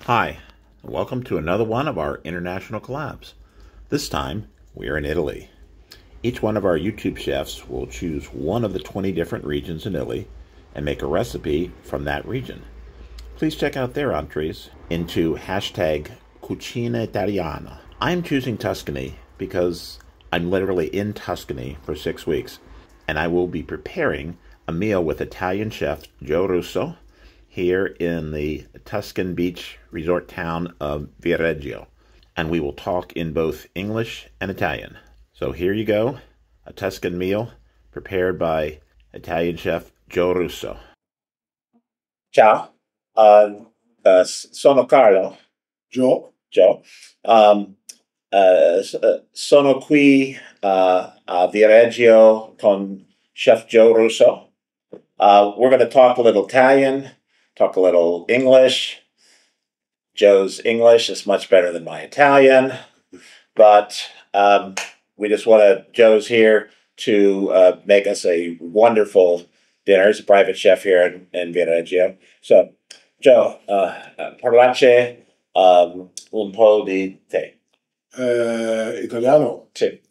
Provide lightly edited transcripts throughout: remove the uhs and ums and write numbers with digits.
Hi, and welcome to another one of our international collabs. This time, we are in Italy. Each one of our YouTube chefs will choose one of the 20 different regions in Italy and make a recipe from that region. Please check out their entrees into hashtag cucinaitaliana. I'm choosing Tuscany because I'm literally in Tuscany for 6 weeks, and I will be preparing a meal with Italian chef Joe Russo here in the Tuscan beach resort town of Viareggio. And we will talk in both English and Italian. So here you go, a Tuscan meal prepared by Italian chef Joe Russo. Ciao, sono Carlo. Joe. Sono qui a Viareggio con Chef Joe Russo. We're going to talk a little Italian, talk a little English. Joe's English is much better than my Italian, but we just Joe's here to make us a wonderful dinner. He's a private chef here in Viareggio. So, Joe, parlace un po' di te. Italiano? Sì.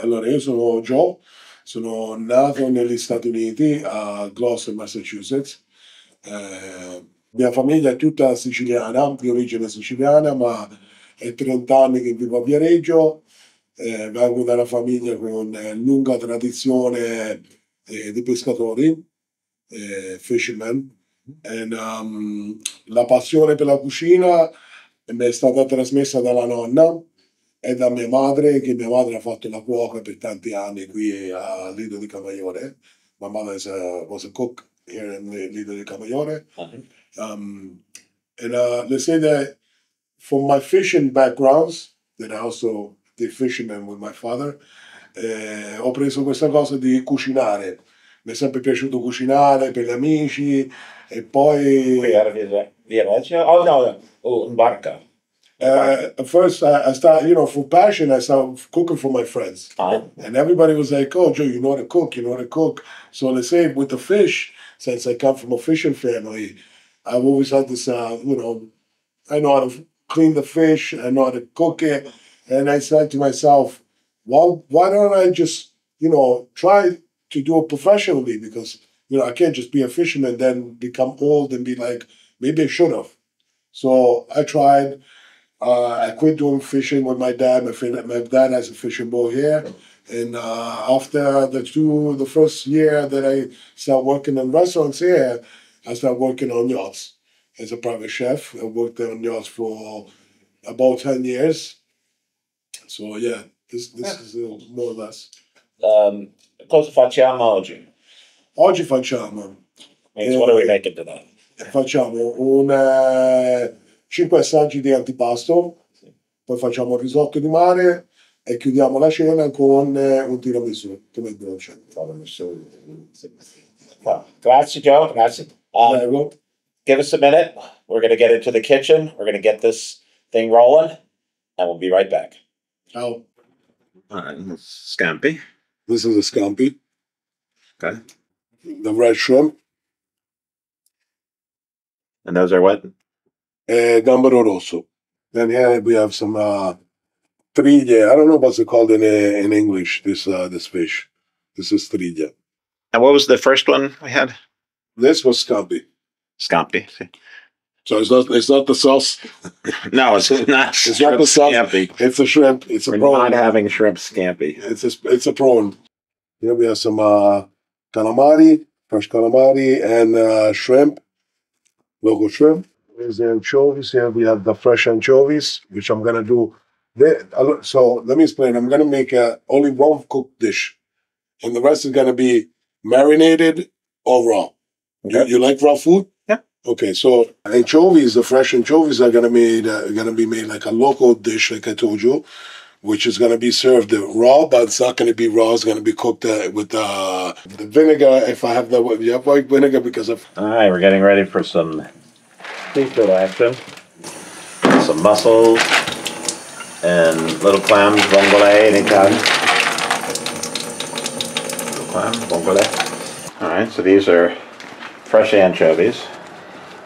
Allora, io sono Joe, sono nato negli Stati Uniti, a Gloucester, Massachusetts. Mia famiglia è tutta siciliana, di origine siciliana, ma è 30 anni che vivo a Viareggio. Vengo da una famiglia con lunga tradizione di pescatori, fishermen. La passione per la cucina mi è stata trasmessa dalla nonna e da mia madre, che mia madre ha fatto la cuoca per tanti anni qui a Lido di Camaiore. My mother was a cook here in Lido di Camaiore. Let's say that from my fishing backgrounds, that I also did fisherman with my father, ho preso questa cosa di cucinare. Mi è sempre piaciuto cucinare per gli amici e poi... Qui era Viareggio? Oh no, in barca. At first, I started, for passion, I started cooking for my friends. And everybody was like, oh, Joe, you know how to cook, you know how to cook. So let's say with the fish, since I come from a fishing family, I've always had this, I know how to clean the fish, I know how to cook it. And I said to myself, well, why don't I just, try to do it professionally? Because, I can't just be a fisherman, then become old and be like, maybe I should have. So I tried. I quit doing fishing with my dad. My dad has a fishing boat here. And after the first year that I started working in restaurants here, I started working on yachts as a private chef. I worked on yachts for about 10 years. So yeah, this is more or less. Cosa facciamo oggi? Oggi facciamo. What are we making today? Facciamo un 5 assaggi di antipasto, poi facciamo il risotto di mare e chiudiamo la cena con un tiramisù, come dolce. Grazie, Joe. Grazie. Give us a minute. We're going to get into the kitchen. We're going to get this thing rolling, and we'll be right back. Ciao. Scampi. This is a scampi. Okay. The red shrimp. And those are what? Gambero Rosso. Then here we have some Triglie. I don't know what's it called in English, this fish. This is Triglie. And what was the first one we had? This was Scampi. Scampi. So it's not the sauce. No, it's not. It's not the sauce. Scampi. It's a shrimp. It's a We're prawn. not having shrimp scampi. It's a prawn. Here we have some calamari, fresh calamari, and shrimp, local shrimp. There's the anchovies. Here we have the fresh anchovies, which I'm gonna do. So let me explain. I'm gonna make only one cooked dish, and the rest is gonna be marinated or raw. Okay. You like raw food? Yeah. Okay, so anchovies, the fresh anchovies are gonna be made like a local dish, like I told you, which is gonna be served raw, but it's not gonna be raw. It's gonna be cooked with the vinegar. If I have you have white vinegar because of. All right, we're getting ready for some seafood action. Some mussels and little clams, vongole in Italian. Little clams, vongole. All right, so these are fresh anchovies.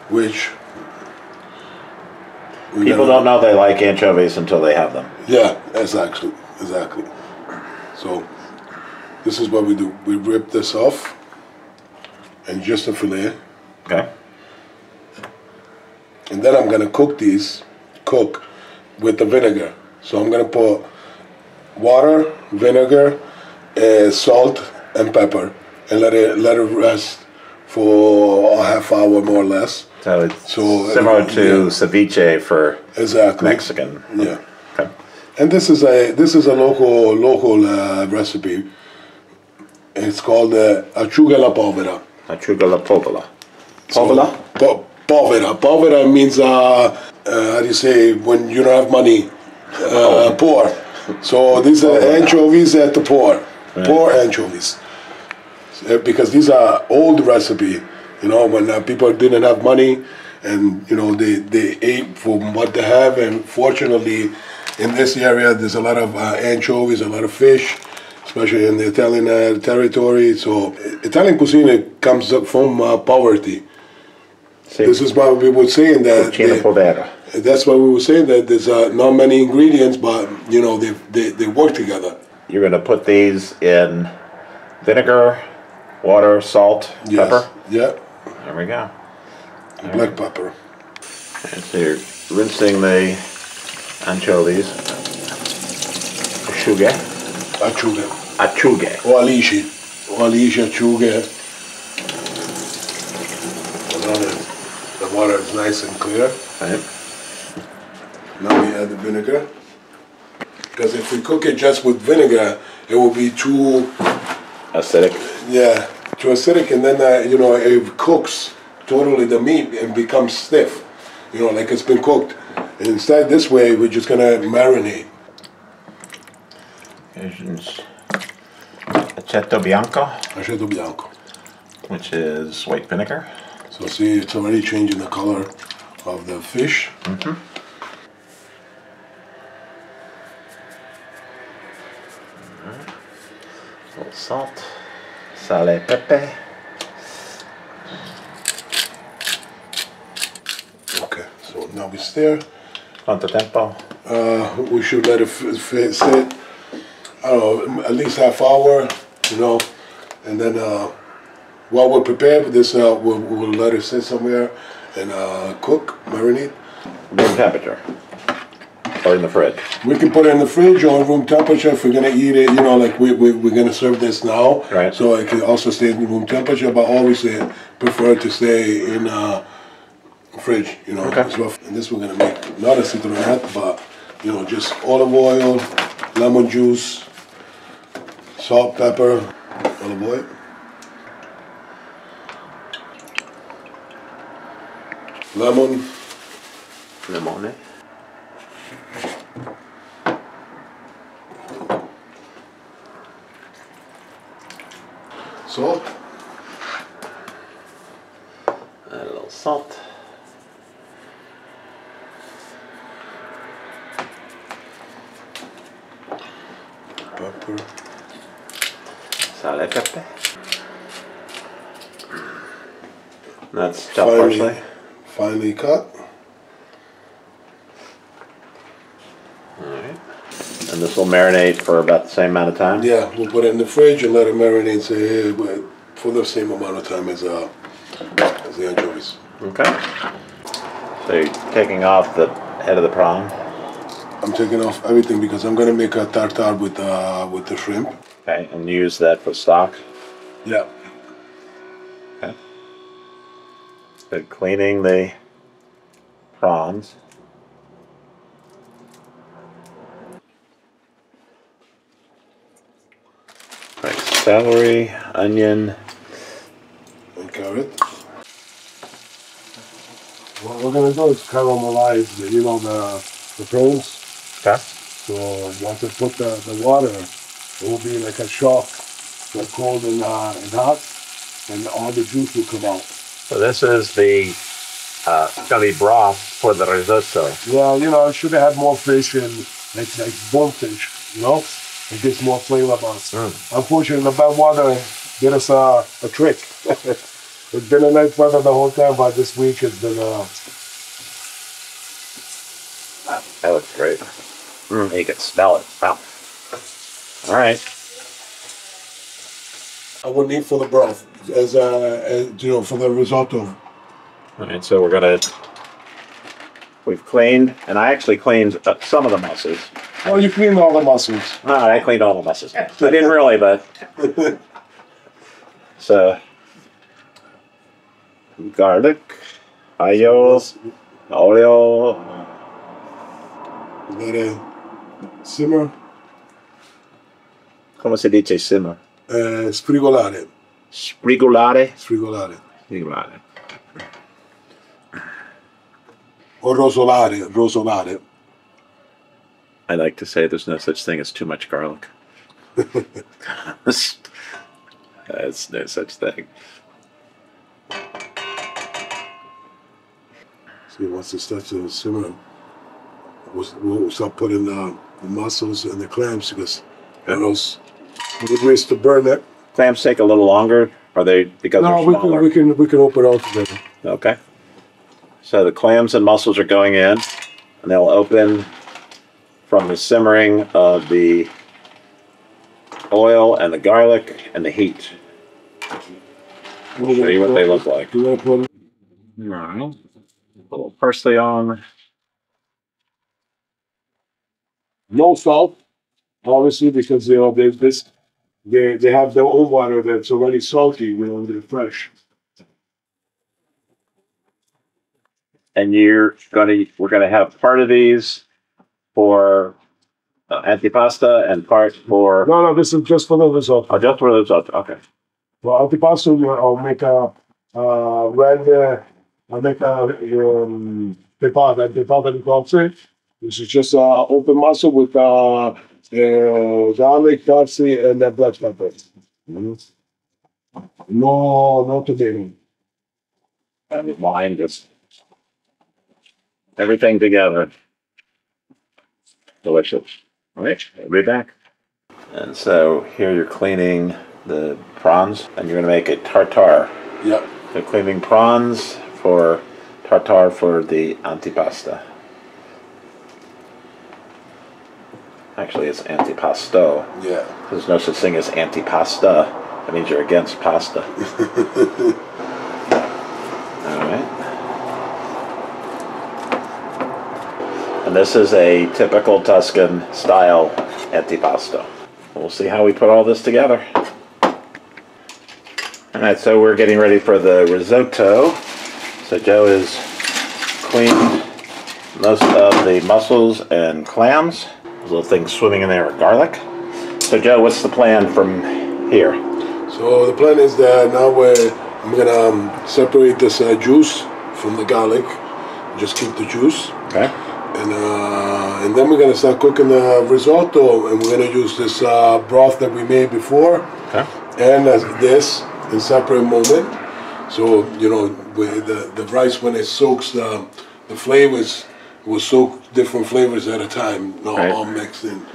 Which People don't know they like anchovies until they have them. Yeah, exactly. So this is what we do. We rip this off and just a fillet. Okay. And then I'm gonna cook with the vinegar. So I'm gonna put water, vinegar, salt, and pepper, and let it rest for a half hour more or less. So it's similar to ceviche for Mexican. Yeah. Okay. And this is a local recipe. It's called acciuga la povera. Acciuga la povera. Povera? Povera. Povera means how do you say when you don't have money? Poor. So these are anchovies at the poor. Right. Poor anchovies. Because these are old recipe. You know, when people didn't have money, and you know they ate from what they have, and fortunately, in this area there's a lot of anchovies, a lot of fish, especially in the Italian territory. So Italian cuisine comes up from poverty. See, this is why we were saying that povera. That's why we were saying that there's not many ingredients, but you know they work together. You're going to put these in vinegar, water, salt, pepper. Yeah. There we go. Black pepper. And so you're rinsing the anchovies. Acciughe. O alici, acciughe. The water is nice and clear. Right. Now we add the vinegar. Because if we cook it just with vinegar, it will be too acidic. Yeah, too acidic, and then you know, it cooks totally the meat and becomes stiff. You know, like it's been cooked. And instead, this way, we're just gonna marinate. Aceto bianco. Aceto bianco. Which is white vinegar. So see, it's already changing the color of the fish. Mm-hmm. A little salt, sale, pepe. Okay, so now we stir. Quanto tempo? We should let it sit, I don't know, at least half hour, you know, and then while we're prepared for this, we'll let it sit somewhere and cook, marinate. Room temperature. Or in the fridge. We can put it in the fridge or room temperature if we're gonna eat it. You know, like we're gonna serve this now, right? So it can also stay in room temperature, but always prefer to stay in fridge. You know, as well. And this we're gonna make not a citronette, but you know, just olive oil, lemon juice, salt, pepper, olive oil. Lemone. Salt. A little salt. Pepper. Sale, pepe. That's chopped parsley. Finely cut. Alright. And this will marinate for about the same amount of time? Yeah, we'll put it in the fridge and let it marinate for the same amount of time as the anchovies. Okay. So you're taking off the head of the prawn? I'm taking off everything because I'm going to make a tartare with the shrimp. Okay, and use that for stock? Yeah. Okay. So cleaning the prawns. Right, celery, onion, and carrot. What we're gonna do is caramelize the prawns. Okay. So once I put the water, it will be like a shock, like cold and hot, and all the juice will come out. So this is the gonna be broth for the risotto. Yeah, you know, I should have had more fish and like bone fish, you know? It gets more flavor. Unfortunately, the bad water did us a trick. It's been a nice weather the whole time, but this week has been That looks great. You can smell it. Wow. All right. I would need for the broth, as you know, for the risotto. All right, so we've cleaned, and I actually cleaned some of the mussels. Oh, you cleaned all the mussels. No, I cleaned all the mussels. I didn't really, but so garlic, aglio, olio. Let it simmer. Come si dice simmer? Sfrigolare. Sprigolare. Sfrigolare. Sprigolare. Or rosolare. Rosolare. I like to say there's no such thing as too much garlic. There's no such thing. See, once it starts to simmer, we'll start putting the mussels and the clams because else we would risk to burn it. Clams take a little longer. Are they because they're smaller? we can open it all together. Okay. So the clams and mussels are going in, and they'll open from the simmering of the oil and the garlic and the heat. I'll show you what they look like. You want to put A little parsley on. no salt, obviously, because you know they have their own water that's already salty, you know, they're fresh. And we're gonna have part of these for antipasta and part for. No, this is just for the risotto. Oh, just for the risotto. Okay. For antipasto, I'll make a red. I'll make a pepata di cozze. This is just open mussel with garlic, parsley, and black pepper. No tomato. And wine, just everything together. Delicious. All right, we'll be back. And so here you're cleaning the prawns, and you're going to make a tartare. Yep. So cleaning prawns for tartare for the antipasta. Actually, it's antipasto. Yeah. There's no such thing as antipasta. That means you're against pasta. All right. And this is a typical Tuscan style antipasto. We'll see how we put all this together. All right, so we're getting ready for the risotto. So Joe has cleaned most of the mussels and clams. Little things swimming in there are garlic. So Joe, what's the plan from here? So the plan is that now I'm gonna separate this juice from the garlic. Just keep the juice. Okay. And then we're gonna start cooking the risotto, and we're gonna use this broth that we made before, Okay. and this in separate moment. So you know, the rice, when it soaks the flavors, it will soak different flavors at a time, not all mixed in.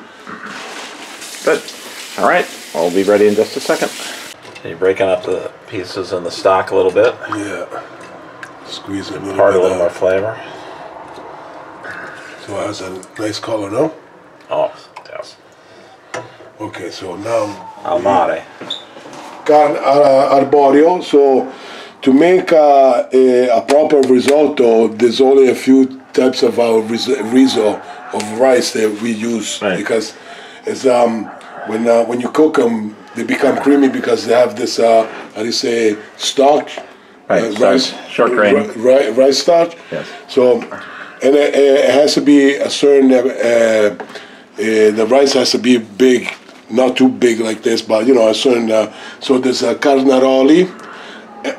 Good. All right. I'll be ready in just a second. So you're breaking up the pieces in the stock a little bit. Yeah. Squeeze it a little Part bit a little more flavor. So it has a nice color, no? Oh, yes. Okay, so now Al mare. arborio. So to make a proper risotto, there's only a few types of riso of rice that we use, because it's when you cook them, they become creamy because they have this how do you say, starch, rice, short grain, rice starch. Yes. So and it has to be a certain the rice has to be big, not too big like this, but you know, a certain so there's carnaroli,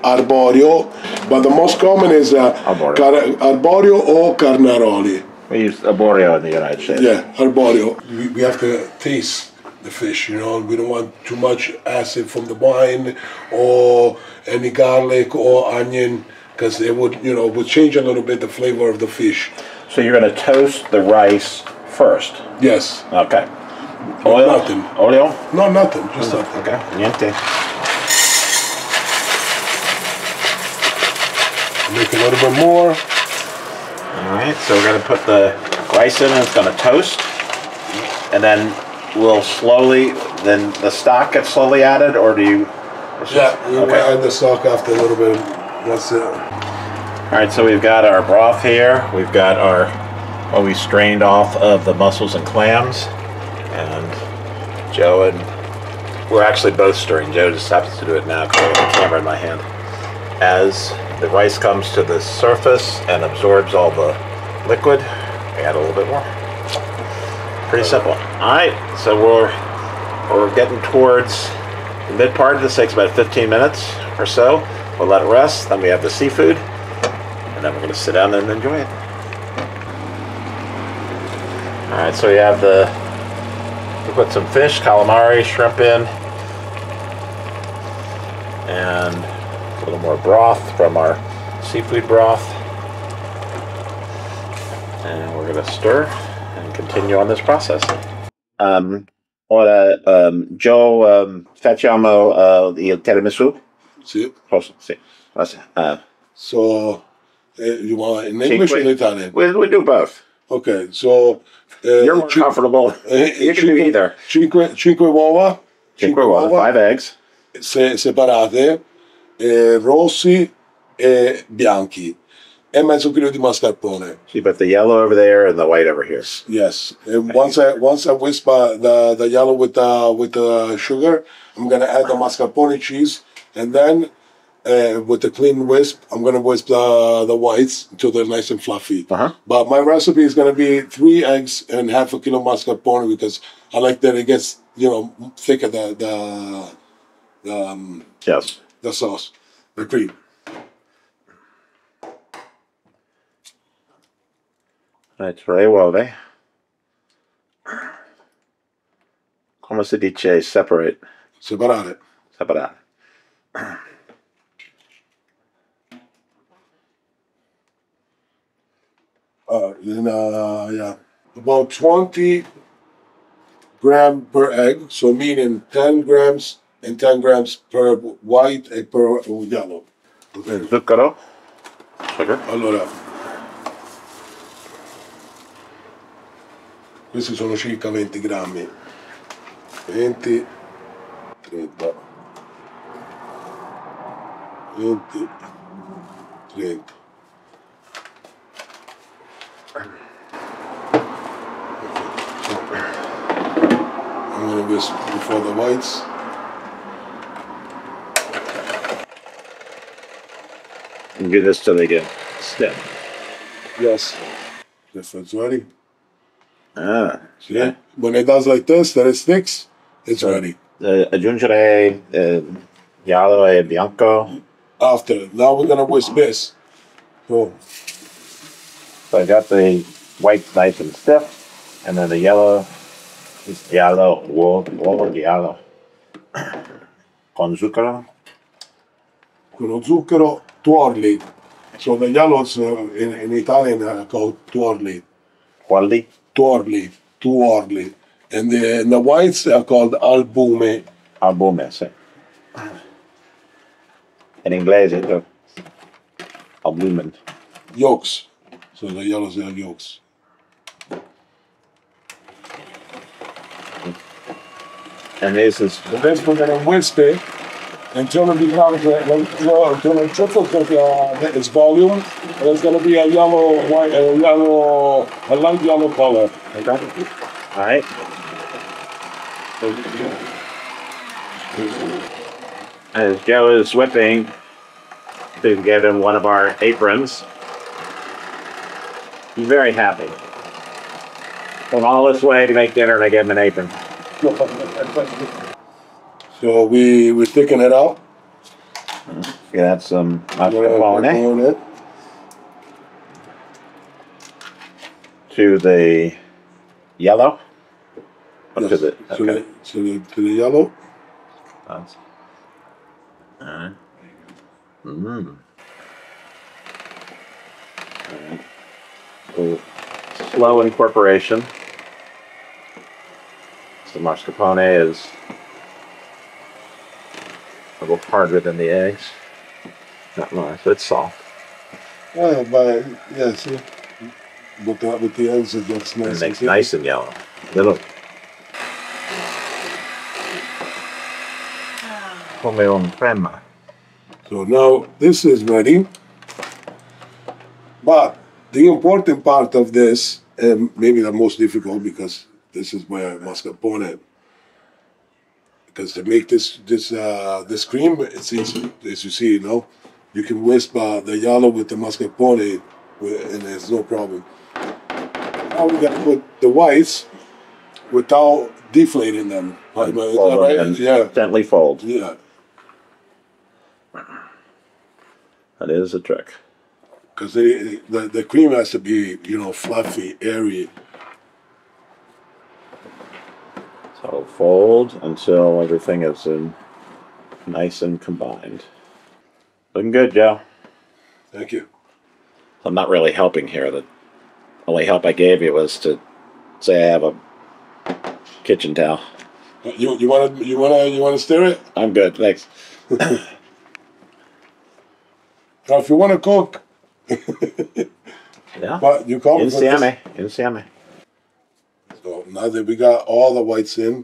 arborio, but the most common is arborio or carnaroli. We use arborio in the United States. Yeah, arborio. We have to taste the fish, you know. We don't want too much acid from the wine or any garlic or onion, because it would, you know, would change a little bit the flavor of the fish. So you're going to toast the rice first? Yes. Okay. Oil? Nothing. Olio? No, nothing. Just nothing. Okay. Niente. Make a little bit more. All right. So we're going to put the rice in, and it's going to toast. And then we'll slowly, then the stock gets slowly added, or do you? Yeah, you add the stock after a little bit. That's it. All right, so we've got our broth here. We've got our what we strained off of the mussels and clams, and Joe and we're actually both stirring. Joe just happens to do it now because I have the camera in my hand. As the rice comes to the surface and absorbs all the liquid, we add a little bit more. Pretty simple. All right, so we're getting towards the mid part. This takes about 15 minutes or so. We'll let it rest. Then we have the seafood, and then we're going to sit down and enjoy it. All right, so we have we put some fish, calamari, shrimp in, and a little more broth from our seafood broth. And we're going to stir and continue on this process. Ora, Joe, facciamo il tiramisù? Sì. Sì. So, you want in English or in Italian? We do both. Okay, so... You're more comfortable. You can do either. Cinque uova. Cinque uova, 5 eggs. Separate, rossi e bianchi. E mezzo chilo di mascarpone. So you put the yellow over there and the white over here. Yes. And once I whisk the yellow with the sugar, I'm gonna add the mascarpone cheese, and then with the clean whisk, I'm gonna whisk the whites until they're nice and fluffy. But my recipe is gonna be 3 eggs and half a kilo mascarpone because I like that it gets thicker Yes. The sauce, the cream. Right, 3 uova. Come si dice separate? Separate. Separate. Yeah, about 20 grams per egg, so meaning 10 grams and 10 grams per white e per yellow. Zucchero. Sugar. Allora, questi sono circa 20 grammi. 20, 30, 20, 30. I'm going to whisk before the whites. And do this till they get stiff. Yes. If it's ready. Ah. See? Yeah. When it does like this, that it sticks, it's ready. Aggiungere giallo e bianco. After. Now we're going to whisk this. So I got the white nice and stiff, and then the yellow is giallo, uovo giallo. Con zucchero. Con lo zucchero, tuorli. So the yellows in Italian are called tuorli. Quali? Tuorli. Tuorli. And the whites are called albume. Albume, sì. In inglese è albumen. Yolks. So the yellows are yolks. And this is Then we're going to whisk it until it becomes until it triples its volume, and it's going to be a light yellow color. okay. All right. As Joe is whipping to get him one of our aprons, he's very happy. Went all this way to make dinner and I gave him an apron. So we thicken it out. You can add some mascarpone to the yellow. Yes. To the, okay. to the yellow. That's, So slow incorporation. The mascarpone is a little harder than the eggs. Not much, but it's soft. Well, but yes, with the eggs, it gets nice. It makes nice and yellow. Little. Come un crema. So now this is ready. But the important part of this, and maybe the most difficult, because this is where mascarpone. Because to make this cream, it's easy, as you see. You can whisk the yellow with the mascarpone, and there's no problem. Now we got to put the whites without deflating them. Fold Right? them and Yeah. gently fold. Yeah. That is a trick. Because the cream has to be, fluffy, airy. So fold until everything is nice and combined. Looking good, Joe. Thank you. I'm not really helping here. The only help I gave you was to say I have a kitchen towel. You wanna stir it? I'm good, thanks. Now, if you want to cook, Yeah. but you come for this. Insieme. So now that we got all the whites in,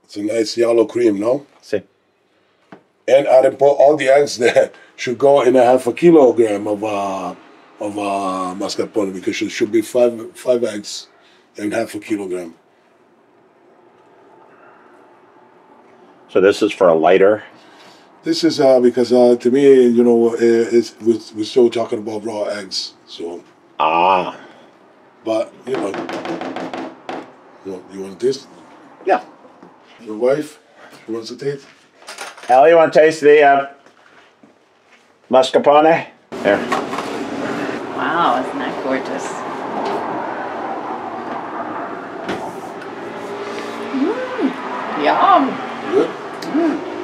it's a nice yellow cream, no? See. And I didn't put all the eggs there. Should go in a half a kilogram of mascarpone, because it should be five eggs and half a kilogram. So this is for a lighter. This is because to me, we're still talking about raw eggs. So, but you want to taste? Yeah. Your wife, she wants to taste. Ellie, you want to taste the mascarpone? There. Wow, isn't that gorgeous? Yum. Good.